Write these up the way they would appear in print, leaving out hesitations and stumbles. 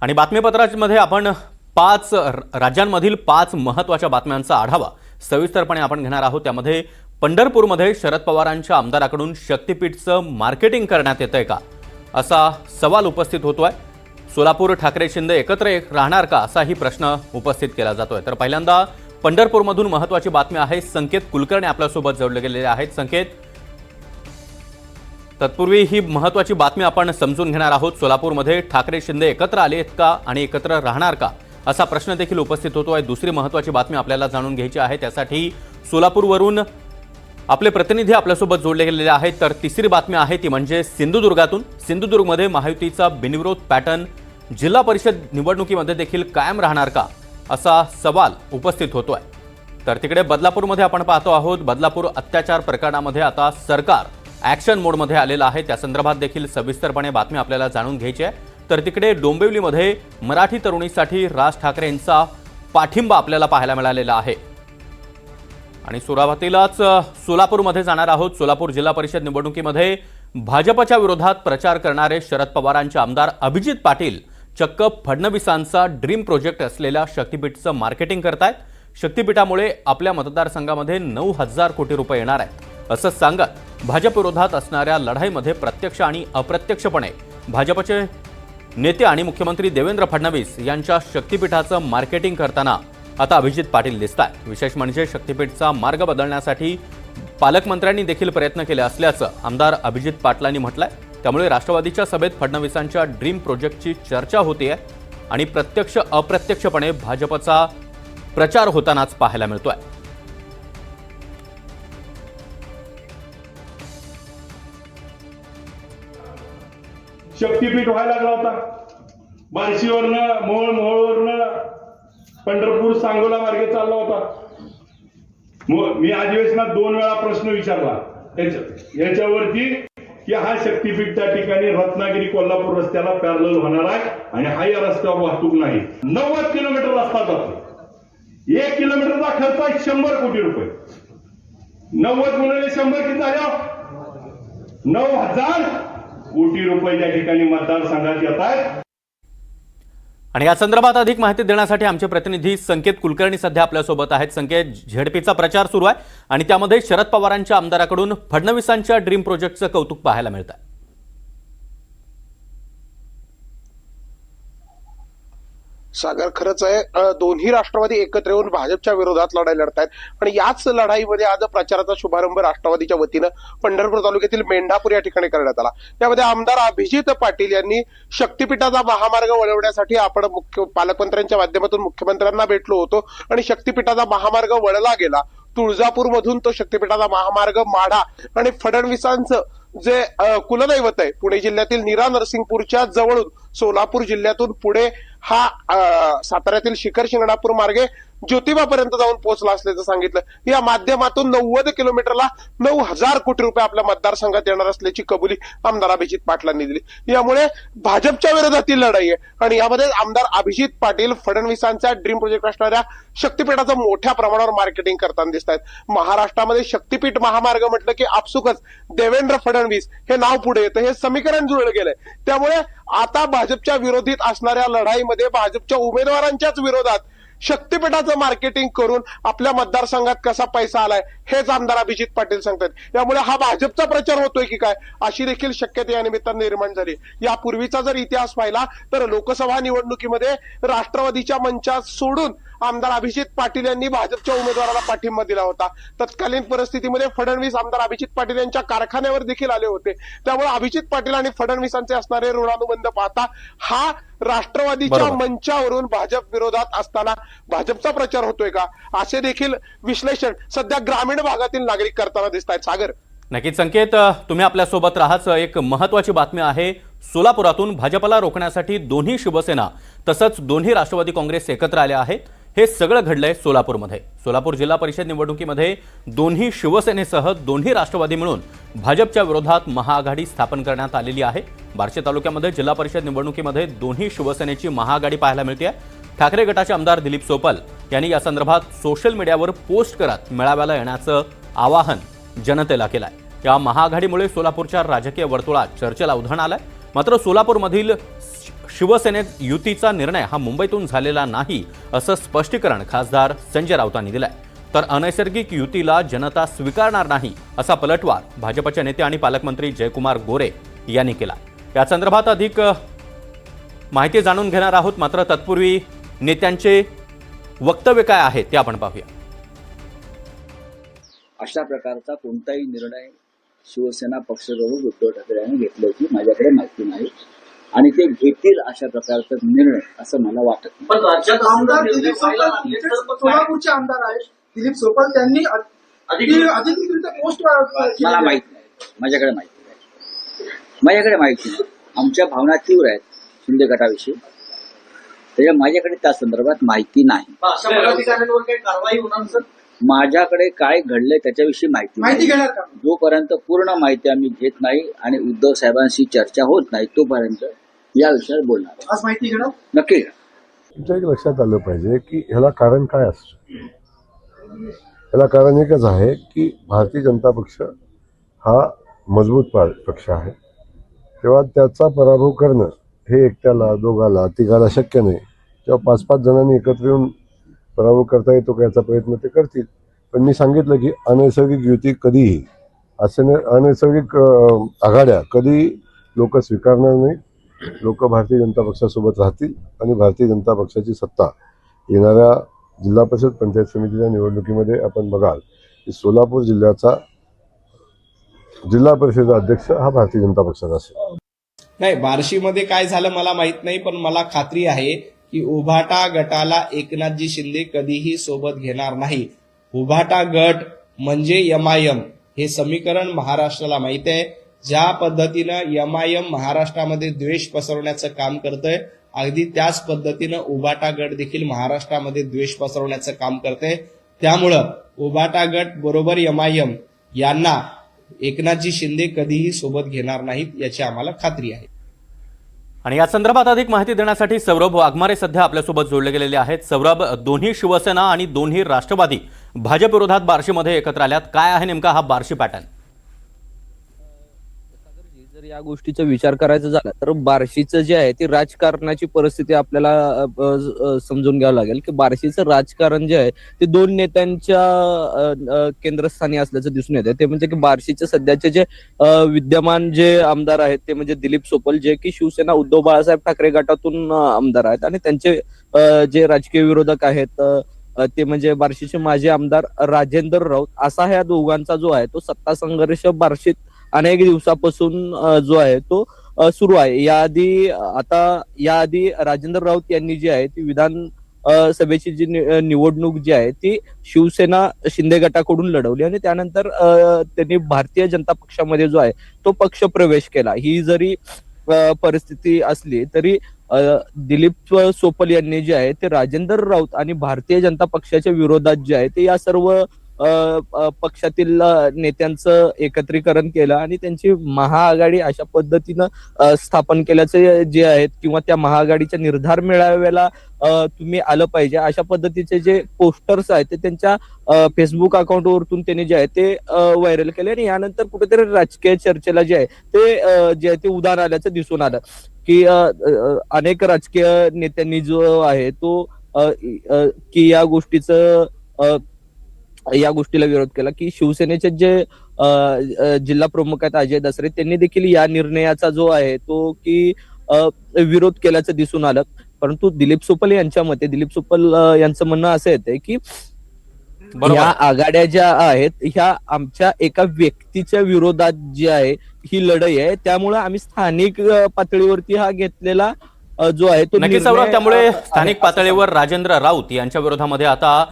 आणि बातमीपत्रामध्ये आपण पाच राज्यांमधील 5 महत्त्वाच्या बातम्यांचा आढावा सविस्तरपणे आपण घेणार आहोत। त्यामध्ये पंढरपूरमध्ये शरद पवारांच्या आमदाराकडून शक्तीपीठचं मार्केटिंग करण्यात येतंय का असा सवाल उपस्थित होतोय। सोलापूर ठाकरे शिंदे एकत्र राहणार का असाही प्रश्न उपस्थित केला जातोय। तर पहिल्यांदा पंढरपूरमधून महत्त्वाची बातमी आहे। संकेत कुलकर्णी आपल्यासोबत जोडले गेलेले आहेत। संकेत, तत्पूर्वी ही महत्त्वाची बातमी आपण समजून घेणार आहोत। सोलापूरमध्ये ठाकरे शिंदे एकत्र आलेत का आणि एकत्र राहणार का असा प्रश्न देखील उपस्थित होतोय। दुसरी महत्त्वाची बातमी आपल्याला जाणून घ्यायची आहे, त्यासाठी सोलापूरवरून आपले प्रतिनिधी आपल्यासोबत जोडले गेलेले आहेत। तर तिसरी बातमी आहे ती म्हणजे सिंधुदुर्गातून। सिंधुदुर्गमध्ये महायुतीचा बिनविरोध पॅटर्न जिल्हा परिषद निवडणुकीमध्ये देखील कायम राहणार का असा सवाल उपस्थित होतोय। तर तिकडे बदलापूरमध्ये आपण पाहतो आहोत। बदलापूर अत्याचार प्रकरणामध्ये आता सरकार ॲक्शन मोडमध्ये आलेलं आहे। त्या संदर्भात देखील सविस्तरपणे बातमी आपल्याला जाणून घ्यायची आहे। तर तिकडे डोंबिवलीमध्ये मराठी तरुणीसाठी राज ठाकरे यांचा पाठिंबा आपल्याला पाहायला मिळालेला आहे। आणि सुरुवातीलाच सोलापूरमध्ये जाणार आहोत। सोलापूर जिल्हा परिषद निवडणुकीमध्ये भाजपच्या विरोधात प्रचार करणारे शरद पवारांचे आमदार अभिजित पाटील चक्क फडणवीसांचा ड्रीम प्रोजेक्ट असलेल्या शक्तीपीठचं मार्केटिंग करतायत। शक्तीपीठामुळे आपल्या मतदारसंघामध्ये 9,000 कोटी रुपये येणार आहेत असं सांगत भाजप विरोधात असणाऱ्या लढाईमध्ये प्रत्यक्ष आणि अप्रत्यक्षपणे भाजपचे नेते आणि मुख्यमंत्री देवेंद्र फडणवीस यांच्या शक्तीपीठाचं मार्केटिंग करताना आता अभिजित पाटील दिसतात। विशेष म्हणजे शक्तीपीठचा मार्ग बदलण्यासाठी पालकमंत्र्यांनी देखील प्रयत्न केले असल्याचं आमदार अभिजित पाटलांनी म्हटलंय। त्यामुळे राष्ट्रवादीच्या सभेत फडणवीसांच्या ड्रीम प्रोजेक्टची चर्चा होतीये आणि प्रत्यक्ष अप्रत्यक्षपणे भाजपचा प्रचार होतानाच पाहायला मिळतोय। शक्तीपीठ व्हायला लागला होता। बार्शीवरनं मोहोळवरनं पंढरपूर सांगोला मार्गे चालला होता। मी अधिवेशनात 2 वेळा प्रश्न विचारला याच्यावरती की हा शक्तीपीठ त्या ठिकाणी रत्नागिरी कोल्हापूर रस्त्याला पॅरलल होणार आहे आणि हा या रस्त्यावर वाहतूक नाही। 90 किलोमीटर रस्ता जातो। 1 किलोमीटरचा खर्च आहे 100 कोटी रुपये। 90 गुणिले 100 किती झाले? 9,000 कोटी रुपये त्या ठिकाणी मतदारसंघात येत आहेत। आणि या संदर्भात अधिक माहिती देण्यासाठी आमचे प्रतिनिधी संकेत कुलकर्णी सध्या आपल्यासोबत आहेत। संकेत, झेडपीचा प्रचार सुरू आहे आणि त्यामध्ये शरद पवारांच्या आमदाराकडून फडणवीसांच्या ड्रीम प्रोजेक्टचं कौतुक पाहायला मिळतं। सागर, खरंच आहे, दोन्ही राष्ट्रवादी एकत्र येऊन भाजपच्या विरोधात लढाई लढतायत आणि याच लढाईमध्ये आज प्रचाराचा शुभारंभ राष्ट्रवादीच्या वतीनं पंढरपूर तालुक्यातील मेंढापूर या ठिकाणी करण्यात आला। त्यामध्ये आमदार अभिजित पाटील यांनी शक्तीपीठाचा महामार्ग वळवण्यासाठी आपण पालकमंत्र्यांच्या माध्यमातून मुख्यमंत्र्यांना भेटलो होतो आणि शक्तीपीठाचा महामार्ग वळला गेला। तुळजापूरमधून तो शक्तीपीठाचा महामार्ग माढा आणि फडणवीसांचं जे कुलदैवत आहे पुणे जिल्ह्यातील नीरा नरसिंगपूरच्या जवळून सोलापूर जिल्ह्यातून पुढे हा साताऱ्यातील शिखर शिंगणापूर मार्गे ज्योतिबापर्यंत जाऊन पोहोचला असल्याचं सांगितलं। या माध्यमातून 90 किलोमीटरला 9,000 कोटी रुपये आपल्या मतदारसंघात येणार असल्याची कबुली आमदार अभिजित पाटलांनी दिली। यामुळे भाजपच्या विरोधातील लढाई आहे आणि यामध्ये आमदार अभिजित पाटील फडणवीसांच्या ड्रीम प्रोजेक्ट असणाऱ्या शक्तीपीठाचं मोठ्या प्रमाणावर मार्केटिंग करताना दिसत आहेत। महाराष्ट्रामध्ये शक्तीपीठ महामार्ग म्हटलं की आपसुकच देवेंद्र फडणवीस हे नाव पुढे येतं, हे समीकरण जुळलं गेलंय। त्यामुळे आता भाजपच्या विरोधीत असणाऱ्या लढाईमध्ये भाजपच्या उमेदवारांच्याच विरोधात शक्तीपीठाचं मार्केटिंग करून आपल्या मतदारसंघात कसा पैसा आलाय हेच आमदार अभिजित पाटील सांगतात। त्यामुळे हा भाजपचा प्रचार होतोय की काय अशी देखील शक्यता या निमित्तानं निर्माण झाली। यापूर्वीचा जर इतिहास पाहिला तर लोकसभा निवडणुकीमध्ये राष्ट्रवादीच्या मंचात सोडून आमदार अभिजित पाटील यांनी भाजपच्या उमेदवाराला पाठिंबा दिला होता। तत्कालीन परिस्थितीमध्ये फडणवीस आमदार अभिजित पाटील यांच्या कारखान्यावर देखील आले होते। त्यामुळे अभिजित पाटील आणि फडणवीसांचे असणारे ऋणानुबंध पाहता हा राष्ट्रवादीच्या मंचावरून भाजप विरोधात असताना भाजपचा प्रचार होतोय का असे देखील विश्लेषण सध्या ग्रामीण भागातील नागरिक करताना दिसत आहेत। सागर, नक्कीच संकेत, तुम्ही आपल्यासोबत राहाच। एक महत्त्वाची बातमी आहे। सोलापुरातून भाजपला रोखण्यासाठी दोन्ही शिवसेना तसंच दोन्ही राष्ट्रवादी काँग्रेस एकत्र आले आहेत। हे सगळं घडलंय सोलापूरमध्ये। सोलापूर जिल्हा परिषद निवडणुकीमध्ये दोन्ही शिवसेनेसह दोन्ही राष्ट्रवादी मिळून भाजपच्या विरोधात महाआघाडी स्थापन करण्यात आलेली आहे। बार्शी तालुक्यामध्ये जिल्हा परिषद निवडणुकीमध्ये दोन्ही शिवसेनेची महाआघाडी पाहायला मिळते आहे। ठाकरे गटाचे आमदार दिलीप सोपल यांनी या संदर्भात सोशल मीडियावर पोस्ट करत मेळाव्याला येण्याचं आवाहन जनतेला केलं आहे। या महाआघाडीमुळे सोलापूरच्या राजकीय वर्तुळात चर्चेला उधाण आलंय। मात्र सोलापूरमधील शिवसेनेत युतीचा निर्णय हा मुंबईतून झालेला नाही असं स्पष्टीकरण खासदार संजय राऊतांनी दिलंय. तर अनैसर्गिक युतीला जनता स्वीकारणार नाही असा पलटवार भाजपचे नेते आणि पालकमंत्री जयकुमार गोरे यांनी केला. या संदर्भात अधिक माहिती जाणून घेणार आहोत. मात्र तत्पूर्वी नेत्यांचे वक्तव्य काय आहे ते आपण पाहूया. अशा प्रकारचा कोणताही निर्णय शिवसेना पक्षप्रमुख उद्धव ठाकरे यांनी घेतल्याची माझ्याकडे माहिती नाही आणि ते घेतील अशा प्रकारचा निर्णय असं मला वाटत नाही. पण राज्यात आमदार दिलीप सोपल सोलापूरचे आमदार आहेत दिलीप सोपल त्यांनी अधिकृतरित्या पोस्ट मला माहित नाही, माझ्याकडे माहिती नाही. आमच्या भावना तीव्र आहेत शिंदे गटाविषयी, त्याच्या माझ्याकडे त्या संदर्भात माहिती नाही. अशा पदाधिकाऱ्यांवर काही कारवाई होणार सर? माझ्याकडे काय घडलंय त्याच्याविषयी माहिती घेणार का? जोपर्यंत पूर्ण माहिती आम्ही घेत नाही आणि उद्धव साहेबांशी चर्चा होत नाही तोपर्यंत या विषयावर बोलणार. आज माहिती घेणार नक्की. तुमच्या एक लक्षात आलं पाहिजे की ह्याला कारण काय असतं. ह्याला कारण एकच आहे की भारतीय जनता पक्ष हा मजबूत पक्ष आहे, तेव्हा त्याचा पराभव करणं हे एकट्याला, दोघाला, तिघाला शक्य नाही. तेव्हा 5-5 जणांनी एकत्र येऊन पराभव करता येतो का याचा प्रयत्न ते करतील. पण मी सांगितलं की अनैसर्गिक युती कधीही, अनैसर्गिक आघाड्या कधी लोक स्वीकारणार नाही. लोक भारतीय जनता पक्षासोबत राहतील आणि भारतीय जनता पक्षाची सत्ता येणाऱ्या जिल्हा परिषद पंचायत समितीच्या निवडणुकीमध्ये आपण बघाल की सोलापूर जिल्ह्याचा जिल्हा परिषद अध्यक्ष हा भारतीय जनता पक्षाचा असेल. नाही, बार्शीमध्ये काय झालं मला माहित नाही, पण मला खात्री आहे की उभाटा गटाला एकनाथजी शिंदे कधीही सोबत घेणार नाही. उभाटा गट म्हणजे MIM हे समीकरण महाराष्ट्राला माहित आहे. ज्या पद्धतीनं MIM महाराष्ट्रामध्ये द्वेष पसरवण्याचं काम करतंय, अगदी त्याच पद्धतीनं उभाटा गट देखील महाराष्ट्रामध्ये द्वेष पसरवण्याचं काम करतंय. त्यामुळं उभाटा गट बरोबर MIM यांना एकनाथजी शिंदे कधीही सोबत घेणार नाहीत याची आम्हाला खात्री आहे. आणि या संदर्भात अधिक माहिती देण्यासाठी सौरभ वाघमारे सध्या आपल्यासोबत जोडले गेलेले आहेत. सौरभ, दोन्ही शिवसेना आणि दोन्ही राष्ट्रवादी भाजप विरोधात बार्शीमध्ये एकत्र आल्यात. काय आहे नेमका हा बार्शी पॅटर्न? जर या गोष्टीचा विचार करायचा झाला तर बार्शीचं जे आहे ती राजकारणाची परिस्थिती आपल्याला समजून घ्यावं लागेल की बार्शीचं राजकारण जे आहे ते दोन नेत्यांच्या केंद्रस्थानी असल्याचं दिसून येतं. ते म्हणजे की बार्शीचे सध्याचे जे विद्यमान जे आमदार आहेत ते म्हणजे दिलीप सोपल, जे की शिवसेना उद्धव बाळासाहेब ठाकरे गटातून आमदार आहेत, आणि त्यांचे जे राजकीय विरोधक आहेत ते म्हणजे बार्शीचे माजी आमदार राजेंद्र राऊत. असा ह्या दोघांचा जो आहे तो सत्ता संघर्ष बार्शीत अनेक दिवसापासून जो आहे तो सुरू आहे. याआधी राजेंद्र राऊत यांनी जी आहे ती विधान सभेची जी निवडणूक जी आहे ती शिवसेना शिंदे गटाकडून लढवली आणि त्यानंतर त्यांनी भारतीय जनता पक्षामध्ये जो आहे तो पक्ष प्रवेश केला. ही जरी परिस्थिती असली तरी दिलीप सोपल यांनी जे आहे ते राजेंद्र राऊत आणि भारतीय जनता पक्षाच्या विरोधात जे आहे ते या सर्व पक्षातील नेत्यांचं एकत्रीकरण केलं आणि त्यांची महाआघाडी अशा पद्धतीनं स्थापन केल्याचे जे आहेत किंवा त्या महाआघाडीच्या निर्धार मेळाव्याला तुम्ही आलं पाहिजे अशा पद्धतीचे जे पोस्टर्स आहेत ते त्यांच्या फेसबुक अकाउंटवरतून त्यांनी जे आहे ते व्हायरल केले आणि यानंतर कुठेतरी राजकीय चर्चेला जे आहे ते उदाहरण आल्याचं दिसून आलं की अनेक राजकीय नेत्यांनी जो आहे तो की या गोष्टीला विरोध केला की शिवसेनेचे जे जिल्हा प्रमुख आहेत अजय दसरे त्यांनी देखील या निर्णयाचा जो आहे तो की विरोध केल्याचं दिसून आलं. परंतु दिलीप सोपल यांच्या मते यांचं म्हणणं असं येते की या आघाड्या ज्या आहेत ह्या आमच्या एका व्यक्तीच्या विरोधात जी आहे ही लढाई आहे, त्यामुळे आम्ही स्थानिक पातळीवरती हा घेतलेला जो आहे तो नक्कीच. त्यामुळे स्थानिक पातळीवर राजेंद्र राऊत यांच्या विरोधामध्ये आता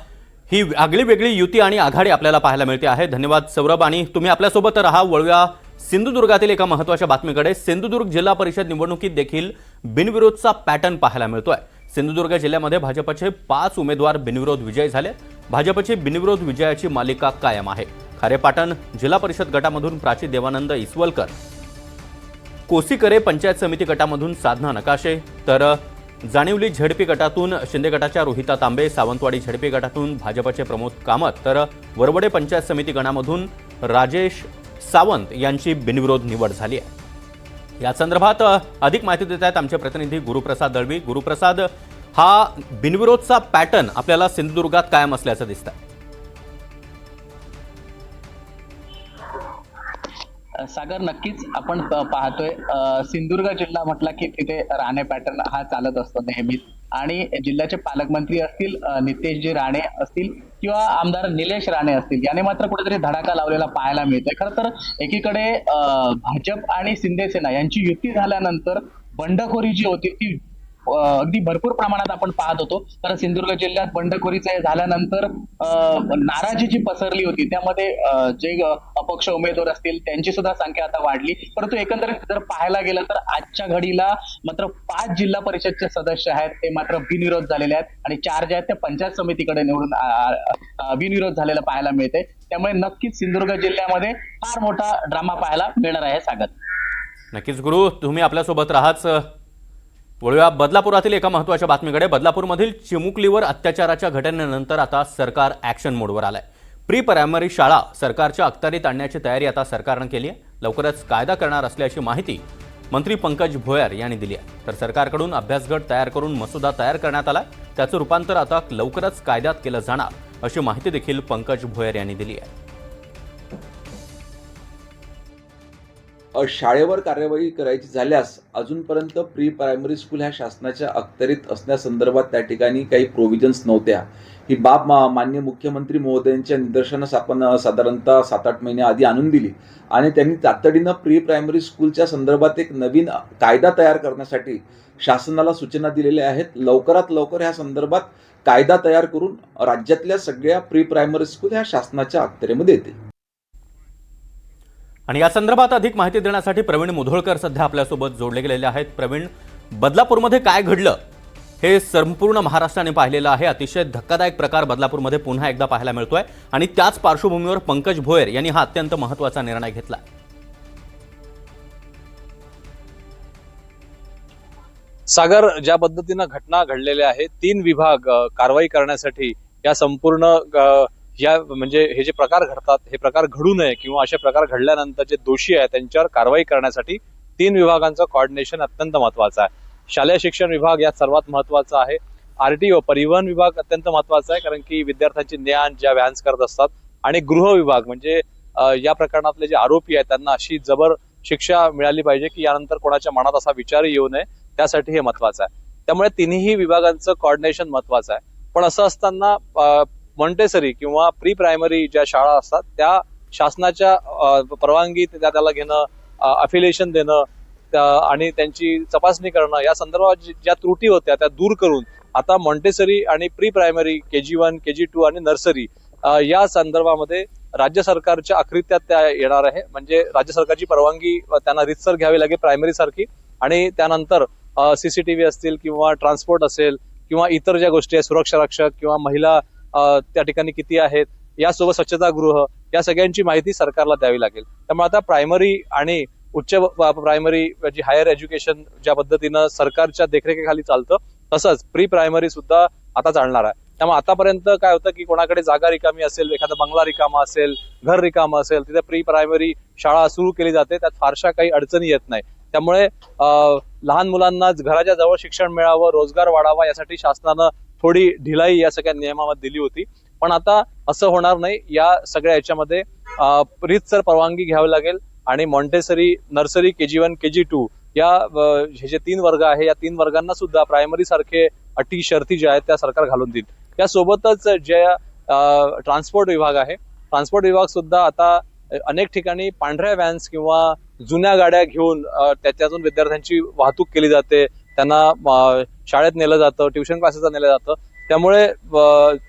ही आगळी वेगळी युती आणि आघाडी आपल्याला पाहायला मिळते आहे. धन्यवाद सौरभ, आणि तुम्ही आपल्यासोबत राहा. वळूया सिंधुदुर्गातील एका महत्त्वाच्या बातमीकडे. सिंधुदुर्ग जिल्हा परिषद निवडणुकीत देखील बिनविरोधचा पॅटर्न पाहायला मिळतोय. सिंधुदुर्ग जिल्ह्यामध्ये भाजपचे 5 उमेदवार बिनविरोध विजयी झाले. भाजपची बिनविरोध विजयाची मालिका कायम आहे. खारेपाटण जिल्हा परिषद गटामधून प्राची देवानंद इसवलकर, कोसीकरे पंचायत समिती गटामधून साधना नकाशे, तर जाणिवली झडपी गटातून शिंदे गटाच्या रोहिता तांबे, सावंतवाडी झडपी गटातून भाजपचे प्रमोद कामत, तर वरवडे पंचायत समिती गणामधून राजेश सावंत यांची बिनविरोध निवड झाली आहे. या संदर्भात अधिक माहिती देत आहेत आमचे प्रतिनिधी गुरुप्रसाद दळवी. गुरुप्रसाद, हा बिनविरोधचा पॅटर्न आपल्याला सिंधुदुर्गात कायम असल्याचं दिसतंय. सागर, नक्कीच आपण पाहतोय सिंधुदुर्ग जिल्हा म्हटला की तिथे राणे पॅटर्न हा चालत असतो नेहमीच. आणि जिल्ह्याचे पालकमंत्री असतील नितेशजी राणे असतील किंवा आमदार निलेश राणे असतील, याने मात्र कुठेतरी धडाका लावलेला पाहायला मिळतोय. खरं तर एकीकडे भाजप आणि शिंदे सेना यांची युती झाल्यानंतर बंडखोरी जी होती ती अगदी भरपूर प्रमाणात आपण पाहत होतो. तर सिंधुदुर्ग जिल्ह्यात बंडखोरीचे झाल्यानंतर नाराजी जी पसरली होती त्यामध्ये जे अपक्ष उमेदवार असतील त्यांची सुद्धा संख्या आता वाढली. परंतु एकंदरीत जर पाहायला गेलं तर आजच्या घडीला मात्र 5 जिल्हा परिषदचे सदस्य आहेत ते मात्र बिनविरोध झालेले आहेत आणि 4 जे आहेत ते पंचायत समितीकडे निवडून बिनविरोध झालेलं पाहायला मिळते. त्यामुळे नक्कीच सिंधुदुर्ग जिल्ह्यामध्ये फार मोठा ड्रामा पाहायला मिळणार आहे. सागर, नक्कीच गुरु, तुम्ही आपल्यासोबत राहाच. वळूया बदलापुरातील एका महत्त्वाच्या बातमीकडे. बदलापूरमधील चिमुकलीवर अत्याचाराच्या घटनेनंतर आता सरकार ॲक्शन मोडवर आलंय. प्री प्रायमरी शाळा सरकारच्या अखत्यारीत आणण्याची तयारी आता सरकारनं केली आहे. लवकरच कायदा करणार असल्याची माहिती मंत्री पंकज भोयर यांनी दिली आहे. तर सरकारकडून अभ्यासगट तयार करून मसुदा तयार करण्यात आला. त्याचं रूपांतर आता लवकरच कायद्यात केलं जाणार अशी माहिती देखील पंकज भोयर यांनी दिली आहे. शाळेवर कार्यवाही करायची झाल्यास अजूनपर्यंत प्री प्रायमरी स्कूल ह्या शासनाच्या अखत्यारीत असण्यासंदर्भात त्या ठिकाणी काही प्रोव्हिजन्स नव्हत्या. ही बाब माननीय मुख्यमंत्री महोदयांच्या निदर्शनास आपण साधारणतः 7-8 महिने आधी आणून दिली आणि त्यांनी तातडीनं प्री प्रायमरी स्कूलच्या संदर्भात एक नवीन कायदा तयार करण्यासाठी शासनाला सूचना दिलेल्या आहेत. लवकरात लवकर ह्या संदर्भात कायदा तयार करून राज्यातल्या सगळ्या प्री प्रायमरी स्कूल ह्या शासनाच्या अखत्यारीमध्ये येतील. आणि या संदर्भात अधिक माहिती देण्यासाठी प्रवीण मुधोळकर सध्या आपल्यासोबत जोडले गेलेले आहेत. प्रवीण, बदलापूरमध्ये काय घडलं हे संपूर्ण महाराष्ट्राने पाहिलेलं आहे. अतिशय धक्कादायक प्रकार बदलापूरमध्ये पुन्हा एकदा पाहायला मिळतोय आणि त्याच पार्श्वभूमीवर पंकज भोयर यांनी हा अत्यंत महत्त्वाचा निर्णय घेतला. सागर, ज्या पद्धतीनं घटना घडलेल्या आहेत, 3 विभाग कारवाई करण्यासाठी या संपूर्ण म्हणजे हे जे प्रकार घडतात हे प्रकार घडू नये किंवा असे प्रकार घडल्यानंतर जे दोषी आहेत त्यांच्यावर कारवाई करण्यासाठी 3 विभागांचं कोऑर्डिनेशन अत्यंत महत्वाचं आहे. शालेय शिक्षण विभाग यात सर्वात महत्वाचा आहे. आरटीओ परिवहन विभाग अत्यंत महत्वाचा आहे, कारण की विद्यार्थ्यांची ज्ञान ज्या व्हॅन्स करत असतात. आणि गृह विभाग म्हणजे या प्रकरणातले जे आरोपी आहेत त्यांना अशी जबर शिक्षा मिळाली पाहिजे की यानंतर कोणाच्या मनात असा विचार येऊ नये, त्यासाठी हे महत्वाचं आहे. त्यामुळे तिन्ही विभागांचं कोऑर्डिनेशन महत्वाचं आहे. पण असं असताना मॉन्टेसरी किंवा प्री प्रायमरी ज्या शाळा असतात त्या शासनाच्या परवानगी त्याला घेणं, अफिलिएशन देणं आणि त्यांची तपासणी करणं या संदर्भात ज्या त्रुटी होत्या त्या दूर करून आता मॉन्टेसरी आणि प्री प्रायमरी KG1, KG2 आणि नर्सरी या संदर्भामध्ये राज्य सरकारच्या अखत्यारीत त्या येणार आहे. म्हणजे राज्य सरकारची परवानगी त्यांना रितसर घ्यावी लागेल प्रायमरी सारखी. आणि त्यानंतर CCTV असतील किंवा ट्रान्सपोर्ट असेल किंवा इतर ज्या गोष्टी आहेत, सुरक्षा रक्षक किंवा महिला त्या ठिकाणी किती आहेत, यासोबत स्वच्छतागृह, या सगळ्यांची माहिती सरकारला द्यावी लागेल. त्यामुळे आता प्रायमरी आणि उच्च प्रायमरी जी हायर एज्युकेशन ज्या पद्धतीनं सरकारच्या देखरेखीखाली चालतं तसंच प्री प्रायमरी सुद्धा आता चालणार आहे. त्यामुळे आतापर्यंत काय होतं की कोणाकडे जागा रिकामी असेल, एखादा बंगला रिकामा असेल, घर रिकामा असेल, तिथे प्री प्रायमरी शाळा सुरू केली जाते, त्यात फारशा काही अडचणी येत नाही. त्यामुळे लहान मुलांना घराच्या जवळ शिक्षण मिळावं, रोजगार वाढावा यासाठी शासनानं थोडी ढिलाई या सगळ्या नियमामध्ये दिली होती. पण आता असं होणार नाही. या सगळ्या याच्यामध्ये रीतसर परवानगी घ्यावी लागेल आणि मॉन्टेसरी, नर्सरी, KG1, KG2 या हे जे 3 वर्ग आहे या 3 वर्गांना सुद्धा प्रायमरी सारखे अटी शर्ती ज्या आहेत त्या सरकार घालून देईल. यासोबतच जे ट्रान्सपोर्ट विभाग आहे, ट्रान्सपोर्ट विभाग सुद्धा आता अनेक ठिकाणी पांढऱ्या व्हॅन्स किंवा जुन्या गाड्या घेऊन त्याच्यातून विद्यार्थ्यांची वाहतूक केली जाते, त्यांना शाळेत नेलं जातं, ट्युशन क्लासेसला नेलं जातं. त्यामुळे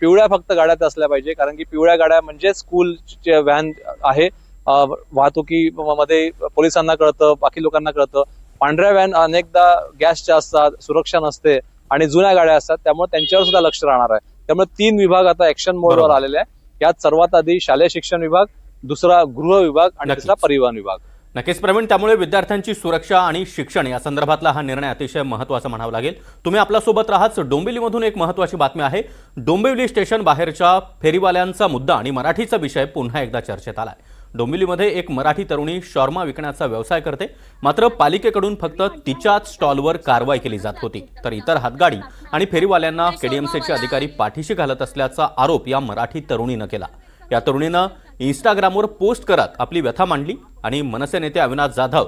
पिवळ्या फक्त गाड्यात असल्या पाहिजे, कारण की पिवळ्या गाड्या म्हणजे स्कूलचे व्हॅन आहे. वाहतुकीमध्ये पोलिसांना कळतं, बाकी लोकांना कळतं. पांढऱ्या व्हॅन अनेकदा गॅसच्या असतात, सुरक्षा नसते आणि जुन्या गाड्या असतात, त्यामुळे त्यांच्यावर सुद्धा लक्ष राहणार आहे. त्यामुळे 3 विभाग आता ऍक्शन मोडवर आलेले आहे. यात सर्वात आधी शालेय शिक्षण विभाग, दुसरा गृह विभाग आणि तिसरा परिवहन विभाग. नक्कीच प्रवीण, त्यामुळे विद्यार्थ्यांची सुरक्षा आणि शिक्षण या संदर्भातला हा निर्णय अतिशय महत्त्वाचा म्हणावा लागेल. तुम्ही आपल्यासोबत राहाच. डोंबिवलीमधून एक महत्त्वाची बातमी आहे. डोंबिवली स्टेशन बाहेरच्या फेरीवाल्यांचा मुद्दा आणि मराठीचा विषय पुन्हा एकदा चर्चेत आलाय. डोंबिवलीमध्ये एक मराठी तरुणी शॉर्मा विकण्याचा व्यवसाय करते, मात्र पालिकेकडून फक्त तिच्याच स्टॉलवर कारवाई केली जात होती, तर इतर हातगाडी आणि फेरीवाल्यांना केडीएमसीचे अधिकारी पाठीशी घालत असल्याचा आरोप या मराठी तरुणीनं केला। या तरुणीनं इंस्टाग्रामवर पोस्ट करत आपली व्यथा मांडली आणि मनसे नेते अविनाश जाधव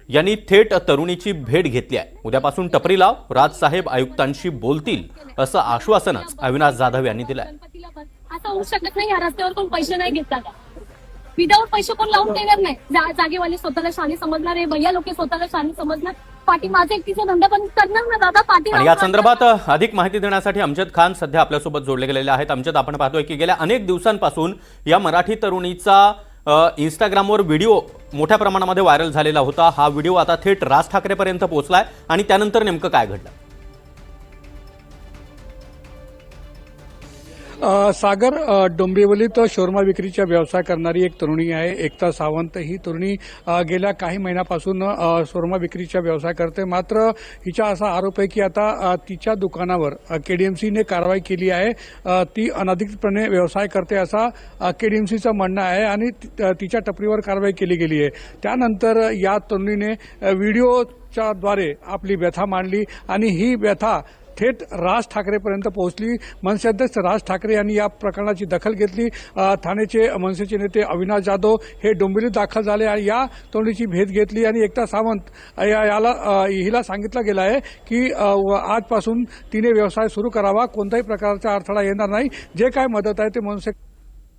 यांनी थेट तरुणीची भेट घेतली आहे। उद्यापासून टपरी लाव, राजसाहेब आयुक्तांशी बोलतील असं आश्वासनच अविनाश जाधव यांनी दिलंय। असं होऊ शकत नाही, या रस्त्यावर कोण पैसे नाही घेतात, विदाऊट पैसे कोण लावून देणार नाही। जागेवाले स्वतःला शाणी समजणार आहे, भैया लोक स्वतःला शाणी समजणार, पाठी माझा एकटीचा धंदा पण करणार ना दादा पाठी। आणि या संदर्भात अधिक माहिती देण्यासाठी अमजद खान सध्या आपल्यासोबत जोडले गेलेले आहेत। अमजद, आपण पाहतोय की गेल्या अनेक दिवसांपासून या मराठी तरुणीचा इंस्टाग्रामवर व्हिडिओ मोठ्या प्रमाणामध्ये व्हायरल झालेला होता। हा व्हिडिओ आता थेट राज ठाकरेपर्यंत पोहोचलाय आणि त्यानंतर नेमकं काय घडलं? सागर, डोंबिवलीत शोरमा विक्रीचा व्यवसाय करणारी एक तरुणी आहे, एकता सावंत। ही तरुणी गेल्या काही महिन्यापासून शोरमा विक्रीचा व्यवसाय करते, मात्र हिचा असा आरोप आहे की आता तिच्या दुकानावर केडीएमसीने कारवाई केली आहे। ती अनधिकृतपणे व्यवसाय करते असा केडीएमसीचं म्हणणं आहे आणि तिच्या टपरीवर कारवाई केली गेली आहे। त्यानंतर या तरुणीने व्हिडिओच्या द्वारे आपली व्यथा मांडली आणि ही व्यथा थेट राज ठाकरेपर्यंत पोहोचली। मनसे अध्यक्ष राज ठाकरे यांनी या प्रकरणाची दखल घेतली। ठाण्याचे मनसेचे नेते अविनाश जाधव हे डोंबिवलीत दाखल झाले आणि या तरुणीची भेट घेतली आणि एकता सावंत हिला सांगितलं गेलं आहे की आजपासून तिने व्यवसाय सुरू करावा, कोणत्याही प्रकारचा अडथळा येणार नाही, जे काय मदत आहे ते मनसे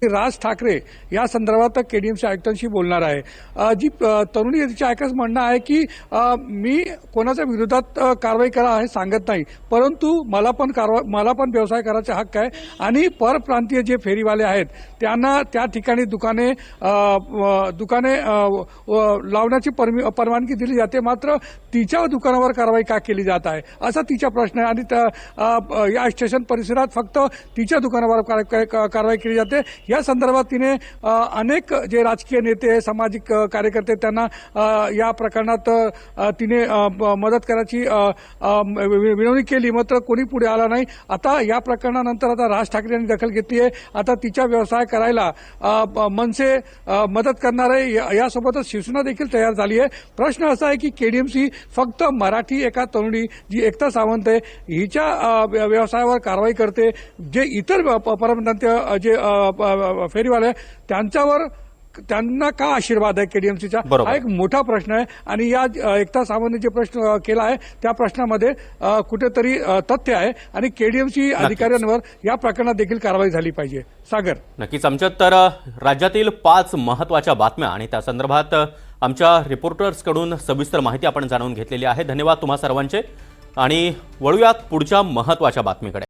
राज ठाकरे या संदर्भात केडीएमसी आयुक्तांशी बोलणार आहे। जी तरुणी तिच्या ऐकच म्हणणं आहे की मी कोणाच्या विरोधात कारवाई करा हे सांगत नाही, परंतु मला पण व्यवसाय करायचा हक्क आहे आणि परप्रांतीय जे फेरीवाले आहेत त्यांना त्या ठिकाणी दुकाने लावण्याची परवानगी दिली जाते, मात्र तिच्या दुकानावर कारवाई का केली जात आहे असा तिचा प्रश्न आहे। आणि या स्टेशन परिसरात फक्त तिच्या दुकानावर कारवाई केली जाते। या संदर्भात तिने अनेक जे राजकीय नेते, सामाजिक कार्यकर्ते त्यांना या प्रकरणात तिने मदत करायची विनवणी केली, मात्र कोणी पुढे आला नाही। आता या प्रकरणानंतर आता राज ठाकरे यांनी दखल घेतली आहे। आता तिचा व्यवसाय करायला मनसे मदत करणार आहे, यासोबतच शिवसेना देखील तयार झाली आहे। प्रश्न असा आहे की केडीएमसी फक्त मराठी एका तरुणी जी एकता सावंत आहे हिच्या व्यवसायावर कारवाई करते, जे इतर परप्रांतीय जे फेरीवाले त्यांना का आशीर्वाद आहे केडीएमसीचा, हा एक मोठा प्रश्न आहे। आणि या एकता सावंतने जे प्रश्न केला आहे त्या प्रश्नामध्ये कुठेतरी तथ्य आहे आणि केडीएमसी अधिकाऱ्यांवर या प्रकरणात देखील कारवाई झाली पाहिजे। सागर, नक्कीच आमच्यात तर राज्यातील 5 महत्त्वाच्या बातम्या आणि त्या संदर्भात आमच्या रिपोर्टर्सकडून सविस्तर माहिती आपण जाणून घेतलेली आहे। धन्यवाद तुम्हा सर्वांचे आणि वळूयात पुढच्या महत्त्वाच्या बातमीकडे।